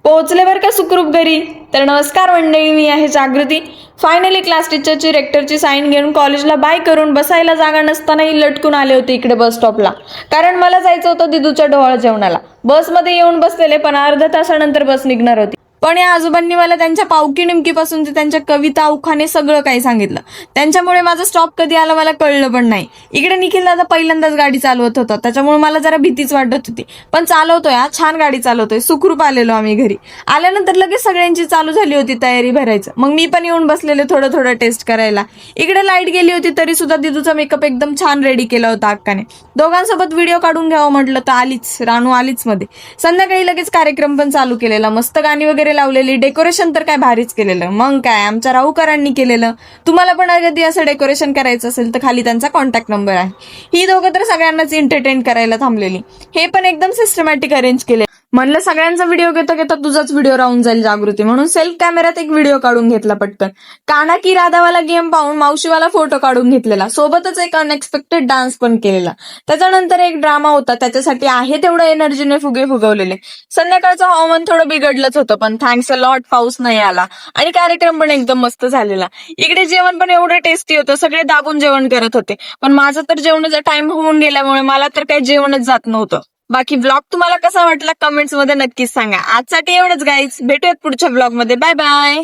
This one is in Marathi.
पोहोचले बरं का सुखरूप घरी. तर नमस्कार मंडळी, मी आहे जागृती. फायनली क्लास टीचरची रेक्टरची साईन घेऊन कॉलेजला बाय करून बसायला जागा नसतानाही लटकून आले होते इकडे बस स्टॉपला. कारण मला जायचं होतं दिदूच्या डोहाळ जेवणाला. बसमध्ये येऊन बसलेले, पण अर्ध्या तासानंतर बस निघणार होती. पण या आजोबांनी मला त्यांच्या पावकी निमकीपासून ते त्यांच्या कविता उखाणे सगळं काही सांगितलं. त्यांच्यामुळे माझा स्टॉप कधी आला मला कळलं पण नाही. इकडे निखिल दादा पहिल्यांदाच गाडी चालवत होता, त्याच्यामुळे मला जरा भीतीच वाटत होती. पण चालवतोय हा, छान गाडी चालवतोय. सुखरूप आलेलो आम्ही घरी. आल्यानंतर लगेच सगळ्यांची चालू झाली होती तयारी भरायचं. मग मी पण येऊन बसलेले थोडं थोडं टेस्ट करायला. इकडे लाईट गेली होती तरी सुद्धा दिदूचा मेकअप एकदम छान रेडी केला होता अक्काने. दोघांसोबत व्हिडिओ काढून घ्यावं म्हटलं तर आलीच, रानू आलीच मध्ये. संध्याकाळी लगेच कार्यक्रम पण चालू केलेला. मस्त गाणी वगैरे लावलेली, डेकोरेशन तर काय भारीच केलेलं. मग काय आमच्या राहूकरांनी केलेलं. तुम्हाला पण कधी असं डेकोरेशन करायचं असेल तर खाली त्यांचा कॉन्टॅक्ट नंबर आहे. ही दोघं तर सगळ्यांनाच एंटरटेन करायला थांबलेली. हे पण एकदम सिस्टमॅटिक अरेंज केले. म्हणलं सगळ्यांचा व्हिडिओ घेता घेता तुझाच व्हिडिओ राहून जाईल जागृती, म्हणून सेल्फ कॅमेऱ्यात एक व्हिडिओ काढून घेतला पटकन. काना की राधावाला गेम पाहून मावशीवाला फोटो काढून घेतलेला. सोबतच एक अनएक्सपेक्टेड डान्स पण केलेला. त्याच्यानंतर एक ड्रामा होता, त्याच्यासाठी आहे तेवढं एनर्जीने फुगे फुगवलेले. संध्याकाळचं हवामान थोडं बिघडलंच होतं, पण थँक्स अ लॉट पाऊस नाही आला आणि कार्यक्रम पण एकदम मस्त झालेला. इकडे जेवण पण एवढं टेस्टी होतं, सगळे दाबून जेवण करत होते. पण माझं तर जेवणाचा टाइम होऊन गेल्यामुळे मला तर काही जेवणच जात नव्हतं. बाकी ब्लॉग तुम्हाला कसा वाटला कमेंट्स मध्ये नक्कीच सांगा. आजसाठी एवढंच गाईज, भेटूयात पुढच्या ब्लॉग मध्ये. Bye bye.